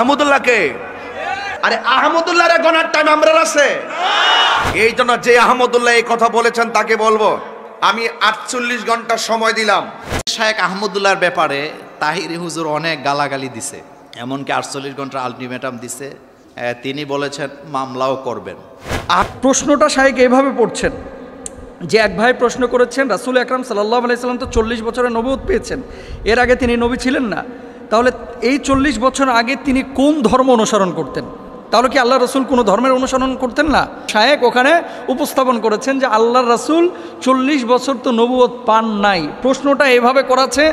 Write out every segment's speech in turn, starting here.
আহমদুল্লাহকে আরে আহমদুল্লাহর গনার টাইম আমরা আছে। এই জন্য যে আহমদুল্লাহ এই কথা বলেছেন তাকে বলবো আমি 48 ঘন্টা সময় দিলাম। শেখ আহমদুল্লাহর ব্যাপারে তাহিরি হুজুর অনেক গালাগালি দিছে, এমনকি 48 ঘন্টার আলটিমেটাম দিছে। তিনি বলেছেন মামলাও করবেন। প্রশ্নটা শাইখ এইভাবে পড়ছেন যে এক ভাই প্রশ্ন করেছেন, রাসূল আকরাম সাল্লাল্লাহু আলাইহি সাল্লাম তো 40 বছরের নবুয়ত পেয়েছেন, এর আগে তিনি নবী ছিলেন না, তাহলে এই 40 বছর আগে তিনি কোন ধর্ম অনুসরণ করতেন? তাহলে কি আল্লাহ রসুল কোনো ধর্মের অনুসরণ করতেন না? শায়েক ওখানে উপস্থাপন করেছেন যে আল্লাহর রাসূল 40 বছর তো নবুয়ত পান নাই। প্রশ্নটা এভাবে করাছে,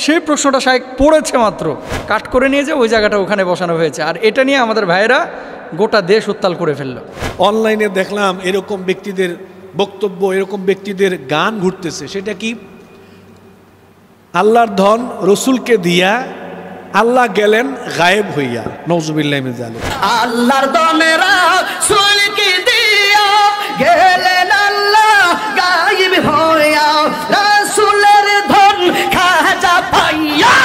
সেই প্রশ্নটা শায়েক পড়েছে মাত্র, কাট করে নিয়ে যে ওই জায়গাটা ওখানে বসানো হয়েছে, আর এটা নিয়ে আমাদের ভাইয়েরা গোটা দেশ উত্তাল করে ফেললো। অনলাইনে দেখলাম এরকম ব্যক্তিদের বক্তব্য, এরকম ব্যক্তিদের গান ঘুরতেছে। সেটা কি? আল্লাহর ধন রসুলকে দিয়া আল্লাহ গেলেন গায়েব হইয়া। নওজুবিল্লাহি মিন যালিক। আল্লাহর ধনের রাসূলকে দিয়া গেলেন আল্লাহ গায়েব হইয়া, রাসূলের ধন খাজা পাইয়া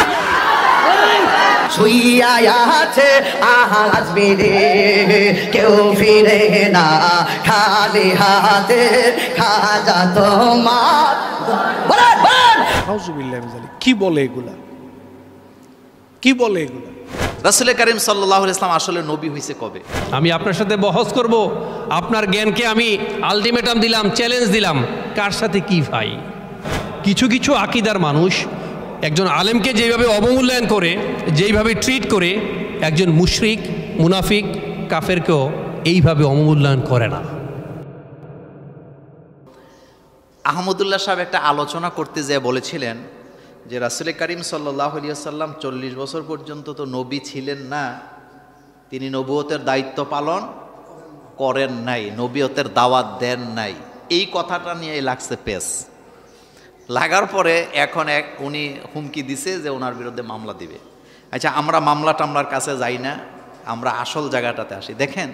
শুইয়া আছে আজ বিরে, কেউ ফিরে না খালি হাতে, খাজা তোমার। নওজুবিল্লাহি মিন যালিক। কি বলে এগুলা? কি বলে এগুলা? রাসূল করিম সাল্লাল্লাহু আলাইহি ওয়াসাল্লাম আসলে নবী হয়েছে কবে? আমি আপনার সাথে বহস করব, আপনার জ্ঞানকে আমি আলটিমেটাম দিলাম, চ্যালেঞ্জ দিলাম। কার সাথে কি ভাই? কিছু কিছু আকীদার মানুষ একজন আলেমকে যেভাবে অবমূল্যায়ন করে, যেইভাবে ট্রিট করে, একজন মুশরিক, মুনাফিক, কাফেরকেও এইভাবে অবমূল্যায়ন করে না। আহমদুল্লাহ সাহেব একটা আলোচনা করতে যেয়ে বলেছিলেন যে রাসূল করিম সাল্লাল্লাহু আলাইহি ওয়াসাল্লাম 40 বছর পর্যন্ত তো নবী ছিলেন না, তিনি নবুয়তের দায়িত্ব পালন করেন নাই, নবুয়তের দাওয়াত দেন নাই। এই কথাটা নিয়ে লাগছে পেস। লাগার পরে এখন উনি হুমকি দিছে যে ওনার বিরুদ্ধে মামলা দিবে। আচ্ছা, আমরা মামলা টামলার কাছে যাই না, আমরা আসল জায়গাটাতে আসি। দেখেন,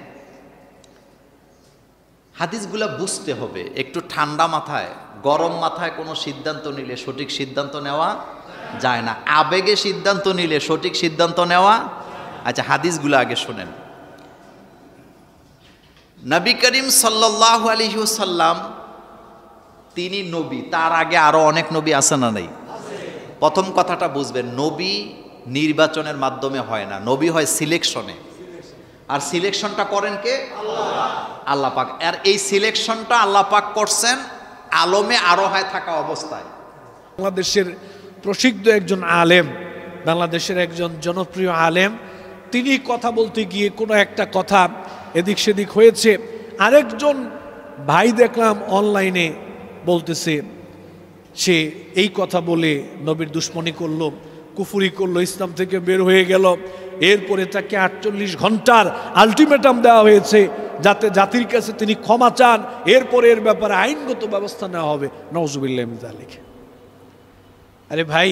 হাদিসগুলা বুঝতে হবে একটু ঠান্ডা মাথায়। গরম মাথায় কোনো সিদ্ধান্ত নিলে সঠিক সিদ্ধান্ত নেওয়া যায় না, আবেগে সিদ্ধান্ত নিলে সঠিক সিদ্ধান্ত নেওয়া। আচ্ছা, হাদিসগুলো আগে শোনেন। নবী করিম সাল্লাল্লাহু আলাইহি ওয়াসাল্লাম তিনি নবী, তার আগে আরো অনেক নবী আছে না নাই? প্রথম কথাটা বুঝবেন, নবী নির্বাচনের মাধ্যমে হয় না, নবী হয় সিলেকশনে। আর সিলেকশনটা করেন কে? আল্লাহ পাক। আর এই সিলেকশনটা আল্লাহ পাক করছেন আলমে আরোহায় থাকা অবস্থায়। বাংলাদেশের প্রসিদ্ধ একজন আলেম, বাংলাদেশের একজন জনপ্রিয় আলেম, তিনি কথা বলতে গিয়ে কোনো একটা কথা এদিক সেদিক হয়েছে, আরেকজন ভাই দেখলাম অনলাইনে বলতেছে সে এই কথা বলে নবীর দুশ্মনী করলো, কুফরি করলো, ইসলাম থেকে বের হয়ে গেল। এরপরে তাকে 48 ঘন্টার আলটিমেটাম দেওয়া হয়েছে যাতে জাতির কাছে তিনি ক্ষমা চান, এরপরে এর ব্যাপারে আইনগত ব্যবস্থা নেওয়া হবে। নাউজুবিল্লাহি মিন যালিক। আরে ভাই,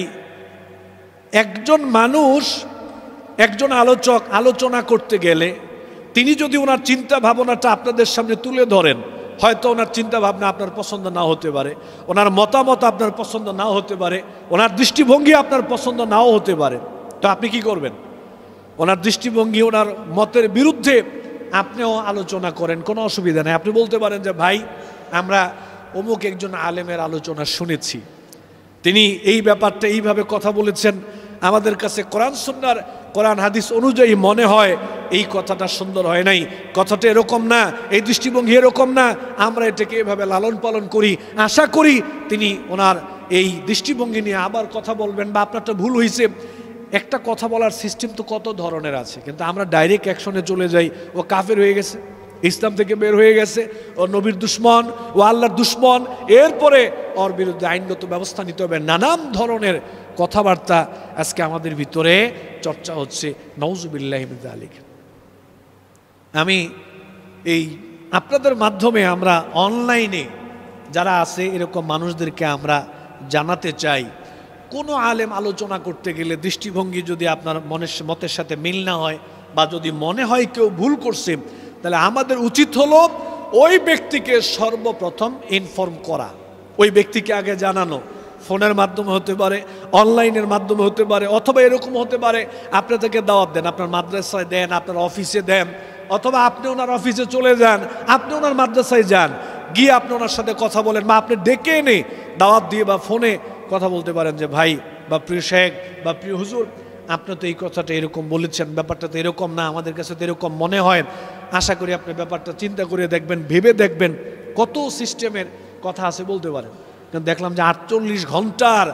একজন মানুষ, একজন আলোচক আলোচনা করতে গেলে তিনি যদি ওনার চিন্তা ভাবনাটা আপনাদের সামনে তুলে ধরেন, হয়তো ওনার চিন্তা ভাবনা আপনার পছন্দ নাও হতে পারে, ওনার মতামত আপনার পছন্দ নাও হতে পারে, ওনার দৃষ্টিভঙ্গি আপনার পছন্দ নাও হতে পারে। তো আপনি কি করবেন? ওনার দৃষ্টিভঙ্গি, ওনার মতের বিরুদ্ধে আপনিও আলোচনা করেন, কোনো অসুবিধা নেই। আপনি বলতে পারেন যে ভাই, আমরা অমুক একজন আলেমের আলোচনা শুনেছি, তিনি এই ব্যাপারটা এইভাবে কথা বলেছেন, আমাদের কাছে কোরআন সুন্নাহর, কোরআন হাদিস অনুযায়ী মনে হয় এই কথাটা সুন্দর হয় নাই, কথাটা এরকম না, এই দৃষ্টিভঙ্গি এরকম না, আমরা এটাকে এভাবে লালন পালন করি। আশা করি তিনি ওনার এই দৃষ্টিভঙ্গি নিয়ে আবার কথা বলবেন, বা আপনারটা ভুল হয়েছে। একটা কথা বলার সিস্টেম তো কত ধরনের আছে, কিন্তু আমরা ডাইরেক্ট অ্যাকশনে চলে যাই। ও কাফের হয়ে গেছে, ইসলাম থেকে বের হয়ে গেছে, ও নবীর দুশ্মন, ও আল্লাহর দুশ্মন, এরপরে ওর বিরুদ্ধে আইনগত ব্যবস্থা নিতে হবে। নানান ধরনের কথাবার্তা আজকে আমাদের ভিতরে চর্চা হচ্ছে। নাউজুবিল্লাহি মিন যালিক। আমি এই আপনাদের মাধ্যমে আমরা অনলাইনে যারা আছে এরকম মানুষদেরকে আমরা জানাতে চাই, কোনো আলেম আলোচনা করতে গেলে দৃষ্টিভঙ্গি যদি আপনার মতের সাথে মিল না হয়, বা যদি মনে হয় কেউ ভুল করছে, তাহলে আমাদের উচিত হলো ওই ব্যক্তিকে সর্বপ্রথম ইনফর্ম করা, ওই ব্যক্তিকে আগে জানানো, ফোনের মাধ্যমে হতে পারে, অনলাইনের মাধ্যমে হতে পারে, অথবা এরকম হতে পারে আপনি তাকে দাওয়াত দেন, আপনার মাদ্রাসায় দেন, আপনার অফিসে দেন, অথবা আপনি ওনার অফিসে চলে যান, আপনি ওনার মাদ্রাসায় যান, গিয়ে আপনি ওনার সাথে কথা বলেন, বা আপনি ডেকে এনে দাওয়াত দিয়ে বা ফোনে কথা বলতে পারেন যে ভাই বা প্রিয় শেখ বা প্রিয় হুজুর, আপনি তো এই কথাটা এরকম বলেছেন, ব্যাপারটা তো এরকম না, আমাদের কাছে তো এরকম মনে হয়, আশা করি আপনি ব্যাপারটা চিন্তা করে দেখবেন, ভেবে দেখবেন। কত সিস্টেমের কথা আছে বলতে পারেন। কিন্তু দেখলাম যে 48 ঘন্টার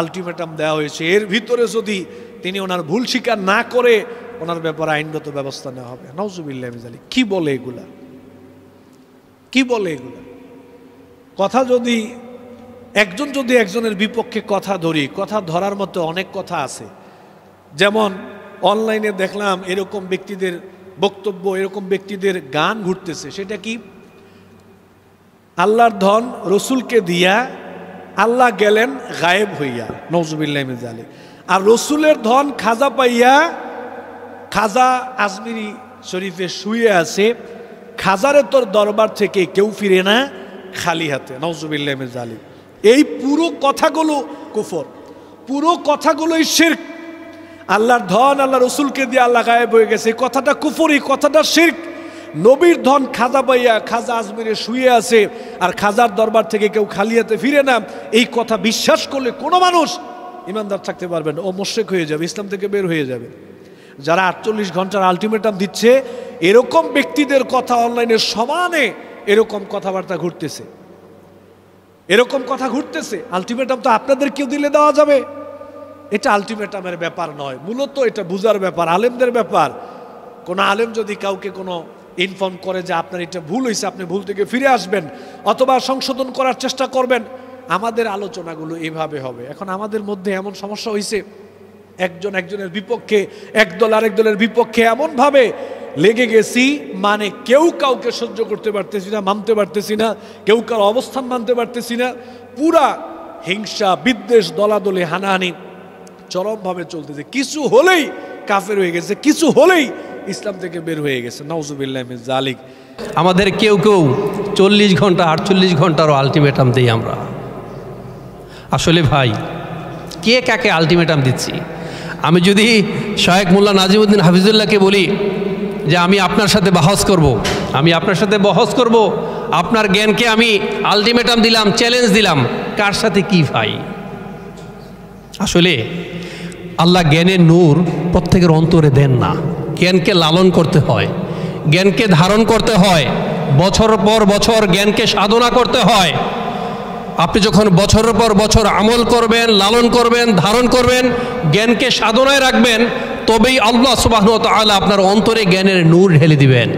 আলটিমেটাম দেওয়া হয়েছে, এর ভিতরে যদি তিনি ওনার ভুল স্বীকার না করে ওনার ব্যাপারে আইনগত ব্যবস্থা নেওয়া হবে। নাউজুবিল্লাহ মিন যালিক। কি বলে এগুলা, কি বলে এগুলা? কথা যদি একজন যদি একজনের বিপক্ষে কথা ধরি, কথা ধরার মতো অনেক কথা আছে। যেমন অনলাইনে দেখলাম এরকম ব্যক্তিদের বক্তব্য, এরকম ব্যক্তিদের গান ঘুরতেছে। সেটা কি? আল্লাহর ধন রসুলকে দিয়া আল্লাহ গেলেন গায়েব হইয়া, নাউজুবিল্লাহ মিন যালিক। আর রসুলের ধন খাজা পাইয়া খাজা আজমিরি শরীফে শুয়ে আছে, খাজারে তোর দরবার থেকে কেউ ফিরে না খালি হাতে, নাউজুবিল্লাহ মিন যালিক। এই পুরো কথাগুলো কুফর, পুরো কথাগুলোই শিরক। আল্লাহর ধন আল্লাহ রসুলকে দিয়ে আল্লাহ গায়েব হয়ে গেছে, এই কথাটা কুফর, এই কথাটা শিরক। নবীর ধন খাজা পাইয়া খাজা আজমিরে শুয়ে আছে, আর খাজার দরবার থেকে কেউ খালি হাতে ফিরে না, এই কথা বিশ্বাস করলে কোনো মানুষ ইমানদার থাকতে পারবেন, ও মুশরিক হয়ে যাবে, ইসলাম থেকে বের হয়ে যাবে। যারা 48 ঘন্টার আলটিমেটাম দিচ্ছে, এরকম ব্যক্তিদের কথা অনলাইনে সমানে এরকম কথাবার্তা ঘুরতেছে, এরকম কথা ঘুরতেছে। আলটিমেটাম তো আপনাদের কেউ দিলে দেওয়া যাবে? এটা আলটিমেটামের ব্যাপার নয়, মূলত এটা বুঝার ব্যাপার, আলেমদের ব্যাপার। কোনো আলেম যদি কাউকে কোনো ইনফর্ম করে যে আপনার এটা ভুল হয়েছে, আপনি ভুল থেকে ফিরে আসবেন অথবা সংশোধন করার চেষ্টা করবেন, আমাদের আলোচনাগুলো এভাবে হবে। এখন আমাদের মধ্যে এমন সমস্যা হয়েছে, একজন একজনের বিপক্ষে, একদল আরেক দলের বিপক্ষে এমনভাবে লেগে গেছি, মানে কেউ কাউকে সহ্য করতে পারতেছি না, মানতে পারতেছি না, কেউ কারো অবস্থান মানতে পারতেছি না। পুরা হিংসা, বিদ্বেষ, দলাদলি, হানাহানি চরমভাবে চলতেছে। কিছু হলেই কাফের হয়ে গেছে, কিছু হলেই ইসলাম থেকে বের হয়ে গেছে, নাউজুবিল্লাহ মিন যালিক। আমাদের কেউ কেউ 40 ঘন্টা 48 ঘন্টারও আলটিমেটাম দিই আমরা। আসলে ভাই, কে কাকে আলটিমেটাম দিচ্ছি? আমি যদি শায়েখ মোল্লা নাজিমউদ্দিন হাফিজুল্লাহকে বলি যে আমি আপনার সাথে বহস করব, আমি আপনার সাথে বহস করব, আপনার জ্ঞানকে আমি আলটিমেটাম দিলাম, চ্যালেঞ্জ দিলাম, কার সাথে কি ভাই? আসলে আল্লাহ জ্ঞানের নূর প্রত্যেকের অন্তরে দেন না। জ্ঞানকে লালন করতে হয়, জ্ঞানকে ধারণ করতে হয়, বছর পর বছর জ্ঞানকে সাধনা করতে হয়। আপনি যখন বছরের পর বছর আমল করবেন, লালন করবেন, ধারণ করবেন, জ্ঞানকে সাধনায় রাখবেন, তবেই আল্লাহ সুবহানাহু ওয়া তাআলা আপনার অন্তরে জ্ঞানের নূর ঢেলে দিবেন।